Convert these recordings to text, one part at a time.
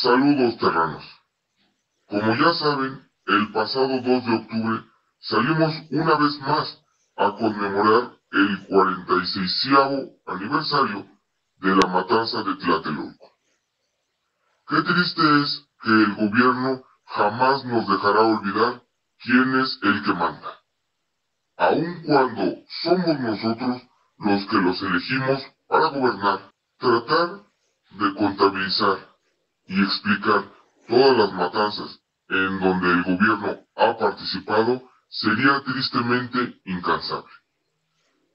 Saludos terranos. Como ya saben, el pasado 2 de octubre salimos una vez más a conmemorar el 46º aniversario de la matanza de Tlatelolco. Qué triste es que el gobierno jamás nos dejará olvidar quién es el que manda, aun cuando somos nosotros los que los elegimos para gobernar. Tratar de contabilizar y explicar todas las matanzas en donde el gobierno ha participado sería tristemente incansable.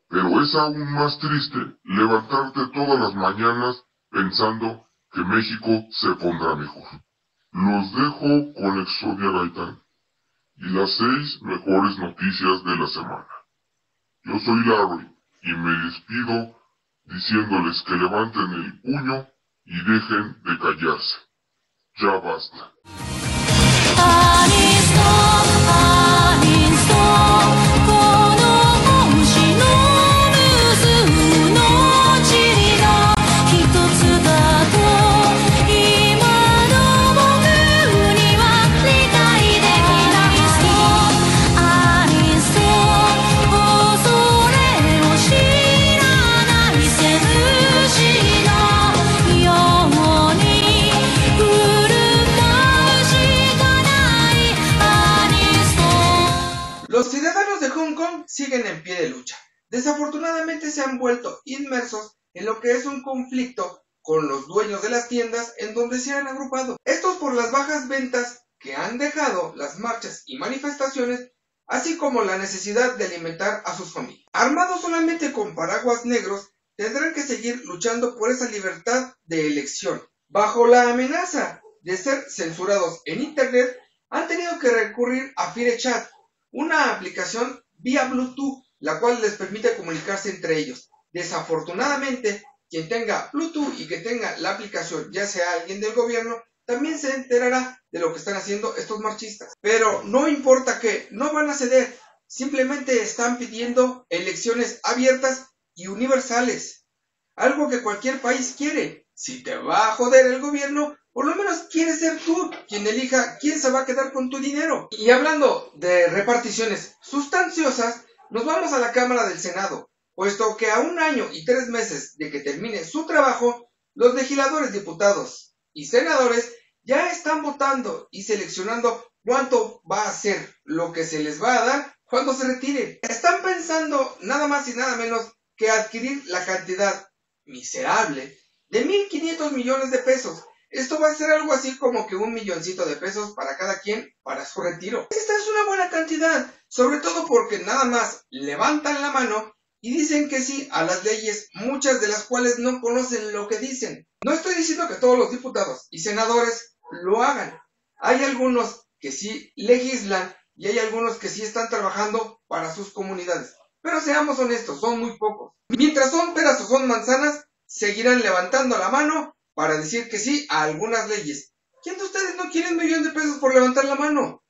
Pero es aún más triste levantarte todas las mañanas pensando que México se pondrá mejor. Los dejo con Exodia Gaitán y las 6 mejores noticias de la semana. Yo soy Larry y me despido diciéndoles que levanten el puño y dejen de callarse. Ya basta. Los ciudadanos de Hong Kong siguen en pie de lucha. Desafortunadamente se han vuelto inmersos en lo que es un conflicto con los dueños de las tiendas en donde se han agrupado. Estos por las bajas ventas que han dejado las marchas y manifestaciones, así como la necesidad de alimentar a sus familias. Armados solamente con paraguas negros, tendrán que seguir luchando por esa libertad de elección. Bajo la amenaza de ser censurados en internet, han tenido que recurrir a FireChat, una aplicación vía Bluetooth, la cual les permite comunicarse entre ellos. Desafortunadamente, quien tenga Bluetooth y que tenga la aplicación, ya sea alguien del gobierno, también se enterará de lo que están haciendo estos marchistas. Pero no importa que no van a ceder, simplemente están pidiendo elecciones abiertas y universales, algo que cualquier país quiere. Si te va a joder el gobierno, por lo menos quieres ser tú quien elija quién se va a quedar con tu dinero. Y hablando de reparticiones sustanciosas, nos vamos a la Cámara del Senado, puesto que a 1 año y 3 meses de que termine su trabajo, los legisladores, diputados y senadores ya están votando y seleccionando cuánto va a ser lo que se les va a dar cuando se retiren. Están pensando nada más y nada menos que adquirir la cantidad miserable de 1,500 millones de pesos. Esto va a ser algo así como que 1 milloncito de pesos para cada quien para su retiro. Esta es una buena cantidad, sobre todo porque nada más levantan la mano y dicen que sí a las leyes, muchas de las cuales no conocen lo que dicen. No estoy diciendo que todos los diputados y senadores lo hagan. Hay algunos que sí legislan y hay algunos que sí están trabajando para sus comunidades. Pero seamos honestos, son muy pocos. Mientras son peras o son manzanas, seguirán levantando la mano para decir que sí a algunas leyes. ¿Quién de ustedes no quiere 1 millón de pesos por levantar la mano?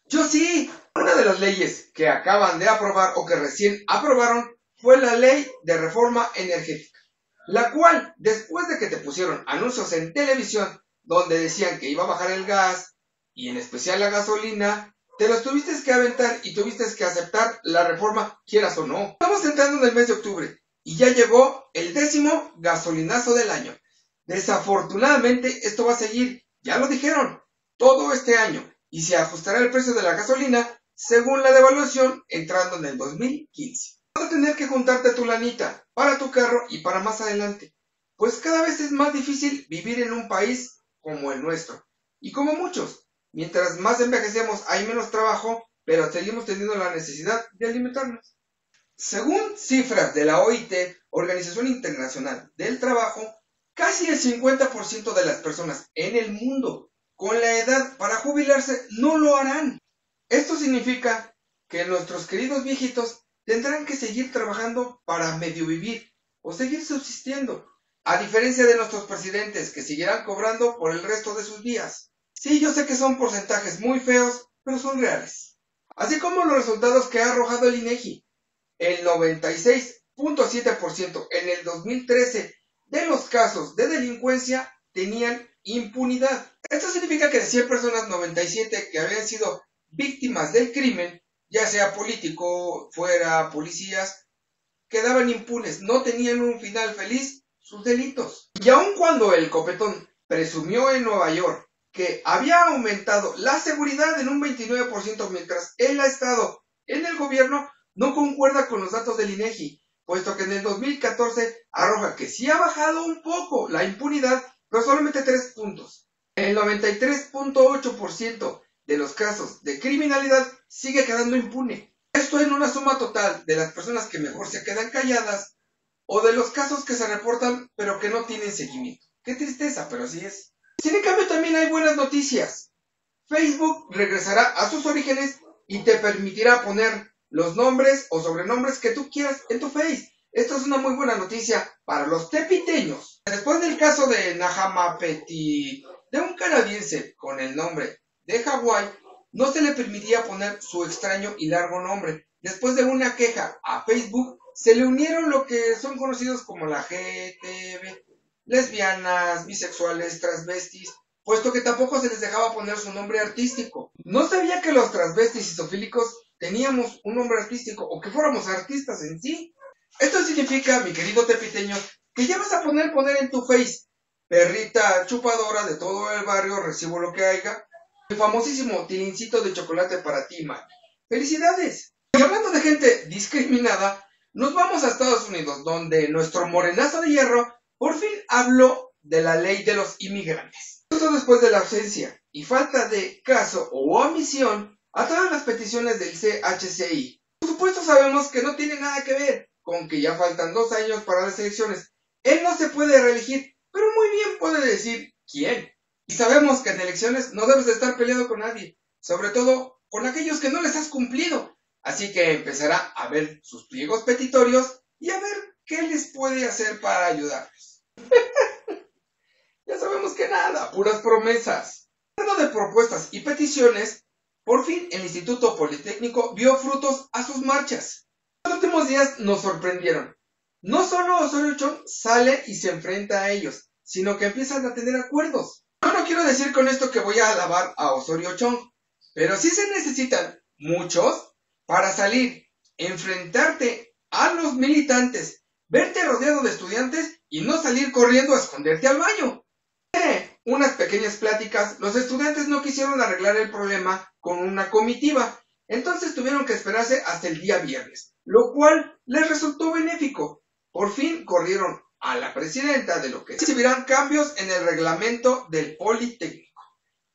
Yo sí. Una de las leyes que acaban de aprobar o que recién aprobaron fue la ley de reforma energética, la cual, después de que te pusieron anuncios en televisión donde decían que iba a bajar el gas y en especial la gasolina, te los tuviste que aventar y tuviste que aceptar la reforma, quieras o no. Estamos entrando en el mes de octubre y ya llegó el 10º gasolinazo del año. Desafortunadamente esto va a seguir, ya lo dijeron, todo este año, y se ajustará el precio de la gasolina según la devaluación entrando en el 2015. Vas a tener que juntarte tu lanita para tu carro y para más adelante, pues cada vez es más difícil vivir en un país como el nuestro, y como muchos, mientras más envejecemos hay menos trabajo, pero seguimos teniendo la necesidad de alimentarnos. Según cifras de la OIT, Organización Internacional del Trabajo, casi el 50% de las personas en el mundo con la edad para jubilarse no lo harán. Esto significa que nuestros queridos viejitos tendrán que seguir trabajando para medio vivir o seguir subsistiendo, a diferencia de nuestros presidentes que seguirán cobrando por el resto de sus días. Sí, yo sé que son porcentajes muy feos, pero son reales. Así como los resultados que ha arrojado el INEGI. El 96.7% en el 2013 de los casos de delincuencia tenían impunidad. Esto significa que de 100 personas, 97 que habían sido víctimas del crimen, ya sea político, fuera policías, quedaban impunes, no tenían un final feliz sus delitos. Y aun cuando el copetón presumió en Nueva York que había aumentado la seguridad en un 29% mientras él ha estado en el gobierno, no concuerda con los datos del INEGI, puesto que en el 2014 arroja que sí ha bajado un poco la impunidad, pero solamente 3 puntos. El 93.8% de los casos de criminalidad sigue quedando impune. Esto en una suma total de las personas que mejor se quedan calladas o de los casos que se reportan pero que no tienen seguimiento. Qué tristeza, pero así es. Sin embargo, también hay buenas noticias. Facebook regresará a sus orígenes y te permitirá poner los nombres o sobrenombres que tú quieras en tu Face. Esto es una muy buena noticia para los tepiteños. Después del caso de Nahamapeti, de un canadiense con el nombre de Hawái, no se le permitía poner su extraño y largo nombre. Después de una queja a Facebook, se le unieron lo que son conocidos como la GTB, lesbianas, bisexuales, transvestis, puesto que tampoco se les dejaba poner su nombre artístico. No sabía que los transvestis y zoofílicos teníamos un nombre artístico o que fuéramos artistas en sí. Esto significa, mi querido tepiteño, que ya vas a poner en tu Face, perrita chupadora de todo el barrio, recibo lo que haya, el famosísimo tilincito de chocolate para ti, man. ¡Felicidades! Y hablando de gente discriminada, nos vamos a Estados Unidos, donde nuestro morenazo de hierro por fin habló de la ley de los inmigrantes. Esto después de la ausencia y falta de caso o omisión a todas las peticiones del CHCI. Por supuesto sabemos que no tiene nada que ver con que ya faltan 2 años para las elecciones. Él no se puede reelegir, pero muy bien puede decir quién. Y sabemos que en elecciones no debes de estar peleado con nadie, sobre todo con aquellos que no les has cumplido. Así que empezará a ver sus pliegos petitorios y a ver qué les puede hacer para ayudarles. Ya sabemos que nada, puras promesas. Hablando de propuestas y peticiones, por fin el Instituto Politécnico vio frutos a sus marchas. Los últimos días nos sorprendieron. No solo Osorio Chong sale y se enfrenta a ellos, sino que empiezan a tener acuerdos. Yo no quiero decir con esto que voy a alabar a Osorio Chong, pero sí se necesitan muchos para salir, enfrentarte a los militantes, verte rodeado de estudiantes y no salir corriendo a esconderte al baño. Unas pequeñas pláticas, los estudiantes no quisieron arreglar el problema con una comitiva, entonces tuvieron que esperarse hasta el día viernes, lo cual les resultó benéfico. Por fin corrieron a la presidenta de lo que recibirán cambios en el reglamento del Politécnico.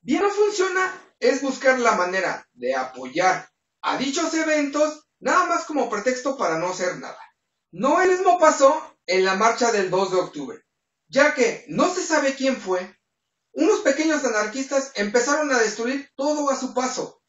Bien no funciona, es buscar la manera de apoyar a dichos eventos, nada más como pretexto para no hacer nada. No el mismo pasó en la marcha del 2 de octubre, ya que no se sabe quién fue. Unos pequeños anarquistas empezaron a destruir todo a su paso.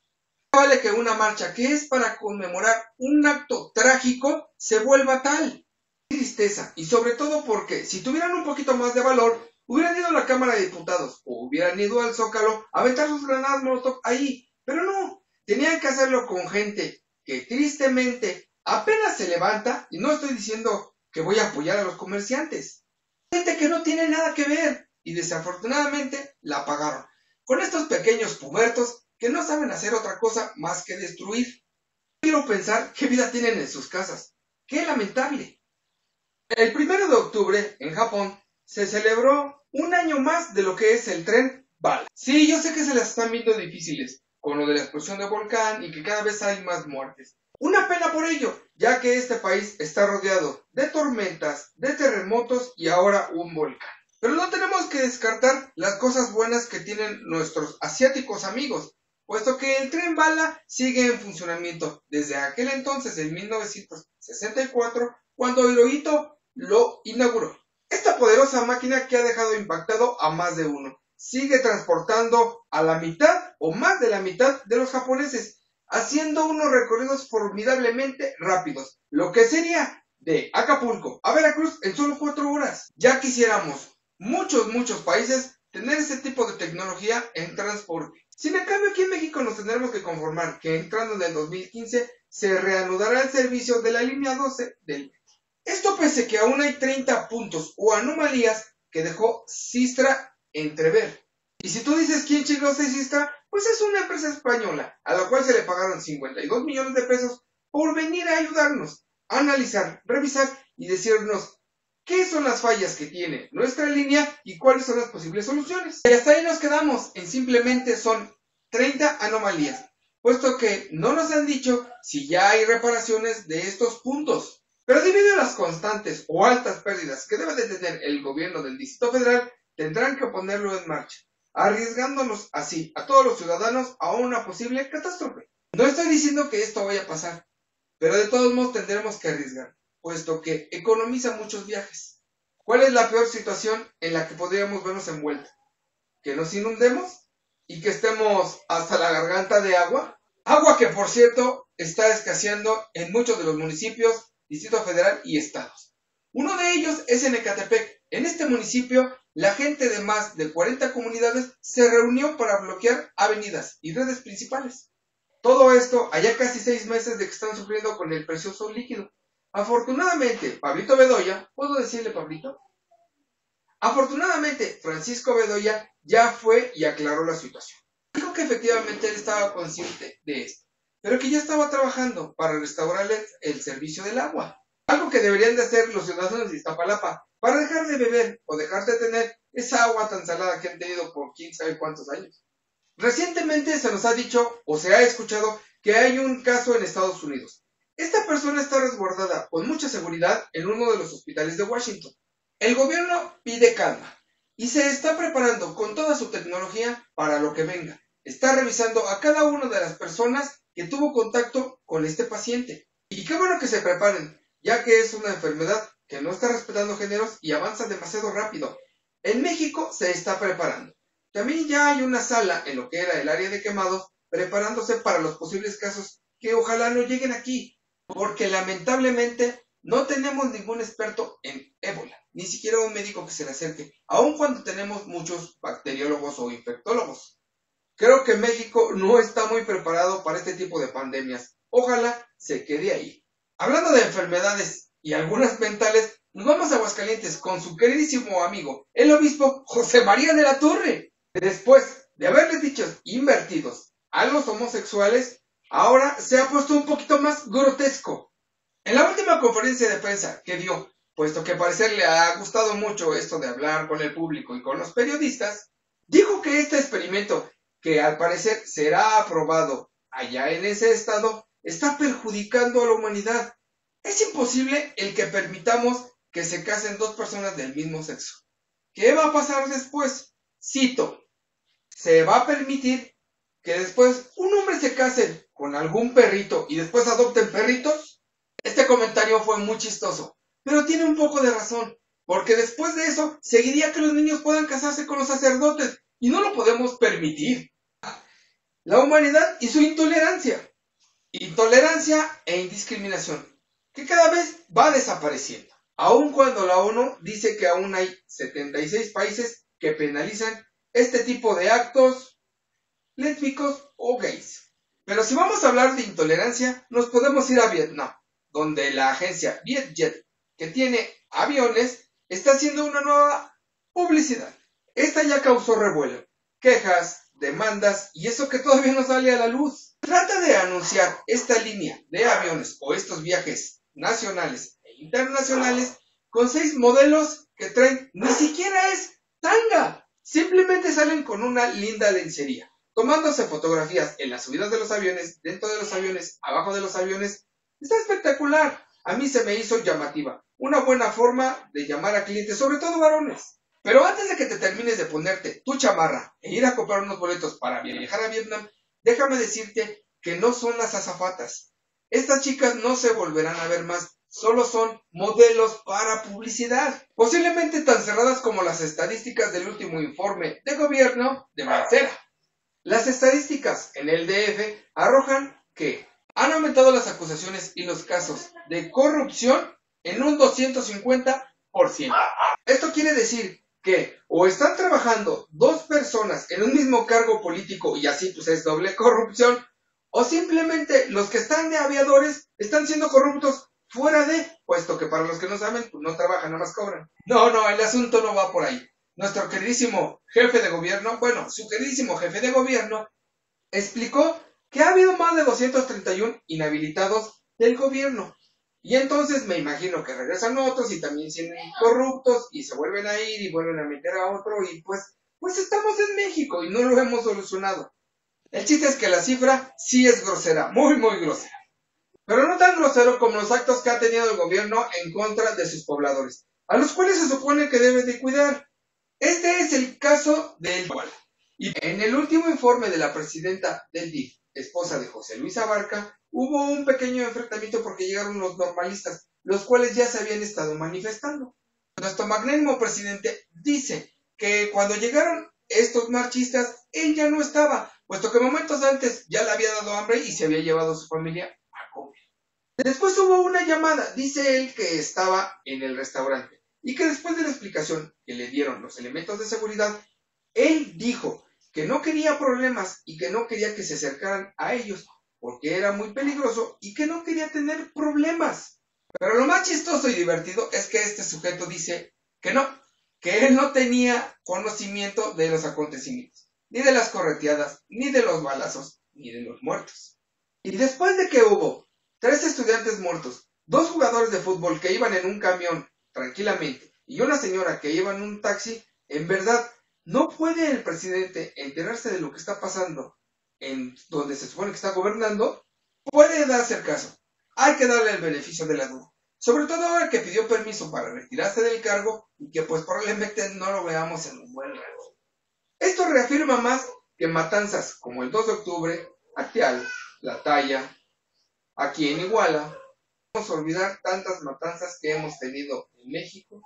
Vale que una marcha que es para conmemorar un acto trágico se vuelva tal. Qué tristeza, y sobre todo porque si tuvieran un poquito más de valor, hubieran ido a la Cámara de Diputados o hubieran ido al Zócalo a aventar sus granadas molotov ahí, pero no, tenían que hacerlo con gente que tristemente apenas se levanta, y no estoy diciendo que voy a apoyar a los comerciantes, gente que no tiene nada que ver, y desafortunadamente la pagaron, con estos pequeños pubertos que no saben hacer otra cosa más que destruir. Quiero pensar qué vida tienen en sus casas. ¡Qué lamentable! El 1 de octubre, en Japón, se celebró un año más de lo que es el tren bala. Sí, yo sé que se las están viendo difíciles, con lo de la explosión de volcán y que cada vez hay más muertes. Una pena por ello, ya que este país está rodeado de tormentas, de terremotos y ahora un volcán. Pero no tenemos que descartar las cosas buenas que tienen nuestros asiáticos amigos, puesto que el tren bala sigue en funcionamiento desde aquel entonces, en 1964, cuando Hirohito lo inauguró. Esta poderosa máquina que ha dejado impactado a más de uno, sigue transportando a la mitad o más de la mitad de los japoneses, haciendo unos recorridos formidablemente rápidos, lo que sería de Acapulco a Veracruz en solo 4 horas. Ya quisiéramos muchos países tener ese tipo de tecnología en transporte. Sin embargo, aquí en México nos tendremos que conformar que entrando en el 2015 se reanudará el servicio de la línea 12 del metro. Esto pese que aún hay 30 puntos o anomalías que dejó Systra entrever. Y si tú dices quién chingados es esta, pues es una empresa española, a la cual se le pagaron 52 millones de pesos por venir a ayudarnos, a analizar, revisar y decirnos qué son las fallas que tiene nuestra línea y cuáles son las posibles soluciones. Y hasta ahí nos quedamos, en simplemente son 30 anomalías, puesto que no nos han dicho si ya hay reparaciones de estos puntos. Pero debido a las constantes o altas pérdidas que debe de tener el gobierno del Distrito Federal, tendrán que ponerlo en marcha, arriesgándonos así a todos los ciudadanos a una posible catástrofe. No estoy diciendo que esto vaya a pasar, pero de todos modos tendremos que arriesgar, puesto que economiza muchos viajes. ¿Cuál es la peor situación en la que podríamos vernos envueltos? ¿Que nos inundemos y que estemos hasta la garganta de agua? Agua que, por cierto, está escaseando en muchos de los municipios, Distrito Federal y estados. Uno de ellos es en Ecatepec. En este municipio, la gente de más de 40 comunidades se reunió para bloquear avenidas y redes principales. Todo esto allá casi 6 meses de que están sufriendo con el precioso líquido. Afortunadamente, Pablito Bedoya, ¿puedo decirle Pablito? Afortunadamente, Francisco Bedoya ya fue y aclaró la situación. Dijo que efectivamente él estaba consciente de esto, pero que ya estaba trabajando para restaurarles el servicio del agua. Algo que deberían de hacer los ciudadanos de Iztapalapa para dejar de beber o dejar de tener esa agua tan salada que han tenido por quién sabe cuántos años. Recientemente se nos ha dicho o se ha escuchado que hay un caso en Estados Unidos. Esta persona está resguardada con mucha seguridad en uno de los hospitales de Washington. El gobierno pide calma y se está preparando con toda su tecnología para lo que venga. Está revisando a cada una de las personas que tuvo contacto con este paciente. Y qué bueno que se preparen, ya que es una enfermedad que no está respetando géneros y avanza demasiado rápido. En México se está preparando. También ya hay una sala en lo que era el área de quemados, preparándose para los posibles casos que ojalá no lleguen aquí, porque lamentablemente no tenemos ningún experto en ébola, ni siquiera un médico que se le acerque, aun cuando tenemos muchos bacteriólogos o infectólogos. Creo que México no está muy preparado para este tipo de pandemias. Ojalá se quede ahí. Hablando de enfermedades y algunas mentales, nos vamos a Aguascalientes con su queridísimo amigo, el obispo José María de la Torre. Después de haberles dicho invertidos a los homosexuales, ahora se ha puesto un poquito más grotesco. En la última conferencia de prensa que dio, puesto que parecer le ha gustado mucho esto de hablar con el público y con los periodistas, dijo que este experimento, que al parecer será aprobado allá en ese estado, está perjudicando a la humanidad. Es imposible el que permitamos que se casen dos personas del mismo sexo. ¿Qué va a pasar después? Cito, se va a permitir que después un hombre se case con algún perrito y después adopten perritos. Este comentario fue muy chistoso, pero tiene un poco de razón, porque después de eso seguiría que los niños puedan casarse con los sacerdotes y no lo podemos permitir. La humanidad y su intolerancia e indiscriminación, que cada vez va desapareciendo, aun cuando la ONU dice que aún hay 76 países que penalizan este tipo de actos lésbicos o gays. Pero si vamos a hablar de intolerancia, nos podemos ir a Vietnam, donde la agencia Vietjet, que tiene aviones, está haciendo una nueva publicidad. Esta ya causó revuelo, quejas, demandas y eso que todavía no sale a la luz. Trata de anunciar esta línea de aviones o estos viajes nacionales e internacionales con 6 modelos que traen, ni siquiera es tanga, simplemente salen con una linda lencería, tomándose fotografías en las subidas de los aviones, dentro de los aviones, abajo de los aviones. Está espectacular, a mí se me hizo llamativa, una buena forma de llamar a clientes, sobre todo varones. Pero antes de que te termines de ponerte tu chamarra e ir a comprar unos boletos para viajar a Vietnam, déjame decirte que no son las azafatas. Estas chicas no se volverán a ver más, solo son modelos para publicidad. Posiblemente tan cerradas como las estadísticas del último informe de gobierno de Mancera. Las estadísticas en el DF arrojan que han aumentado las acusaciones y los casos de corrupción en un 250%. Esto quiere decir que o están trabajando 2 personas en un mismo cargo político y así pues es doble corrupción, o simplemente los que están de aviadores están siendo corruptos fuera de, puesto que para los que no saben, pues no trabajan, nada más cobran. No, el asunto no va por ahí. nuestro queridísimo jefe de gobierno, su queridísimo jefe de gobierno, explicó que ha habido más de 231 inhabilitados del gobierno. Y entonces me imagino que regresan otros y también siguen corruptos y se vuelven a ir y vuelven a meter a otro y pues estamos en México y no lo hemos solucionado. El chiste es que la cifra sí es grosera, muy grosera. Pero no tan grosero como los actos que ha tenido el gobierno en contra de sus pobladores, a los cuales se supone que debe de cuidar. Este es el caso del Iguala. Y en el último informe de la presidenta del DIF, esposa de José Luis Abarca, hubo un pequeño enfrentamiento porque llegaron los normalistas, los cuales ya se habían estado manifestando. Nuestro magnánimo presidente dice que cuando llegaron estos marchistas, él ya no estaba, puesto que momentos antes ya le había dado hambre y se había llevado a su familia a comer. Después hubo una llamada, dice él que estaba en el restaurante y que después de la explicación que le dieron los elementos de seguridad, él dijo que no quería problemas y que no quería que se acercaran a ellos porque era muy peligroso y que no quería tener problemas. Pero lo más chistoso y divertido es que este sujeto dice que no, que él no tenía conocimiento de los acontecimientos, ni de las correteadas, ni de los balazos, ni de los muertos. Y después de que hubo 3 estudiantes muertos, 2 jugadores de fútbol que iban en un camión tranquilamente y una señora que iba en un taxi, en verdad, no puede el presidente enterarse de lo que está pasando en donde se supone que está gobernando, puede darse el caso. Hay que darle el beneficio de la duda. Sobre todo ahora que pidió permiso para retirarse del cargo y que pues probablemente no lo veamos en un buen rato. Esto reafirma más que matanzas como el 2 de octubre, Acteal, La Talla, aquí en Iguala, no podemos olvidar tantas matanzas que hemos tenido en México,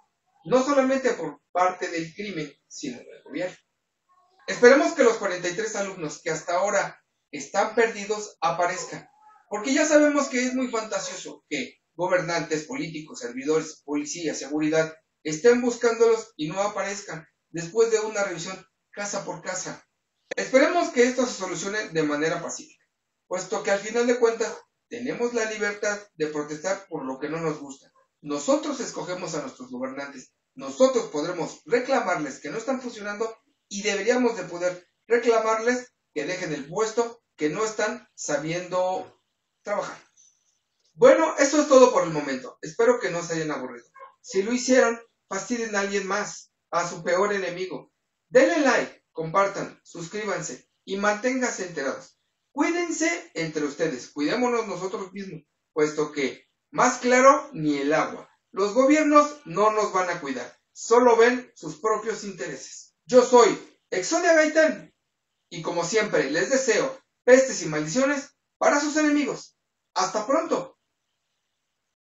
no solamente por parte del crimen, sino del gobierno. Esperemos que los 43 alumnos que hasta ahora están perdidos aparezcan, porque ya sabemos que es muy fantasioso que gobernantes, políticos, servidores, policía, seguridad, estén buscándolos y no aparezcan después de una revisión casa por casa. Esperemos que esto se solucione de manera pacífica, puesto que al final de cuentas tenemos la libertad de protestar por lo que no nos gusta. Nosotros escogemos a nuestros gobernantes, nosotros podremos reclamarles que no están funcionando y deberíamos de poder reclamarles que dejen el puesto, que no están sabiendo trabajar. Bueno, eso es todo por el momento. Espero que no se hayan aburrido. Si lo hicieron, fastidien a alguien más, a su peor enemigo. Denle like, compartan, suscríbanse y manténganse enterados. Cuídense entre ustedes, cuidémonos nosotros mismos, puesto que, más claro, ni el agua. Los gobiernos no nos van a cuidar, solo ven sus propios intereses. Yo soy Exodia Gaitán y como siempre les deseo pestes y maldiciones para sus enemigos. ¡Hasta pronto!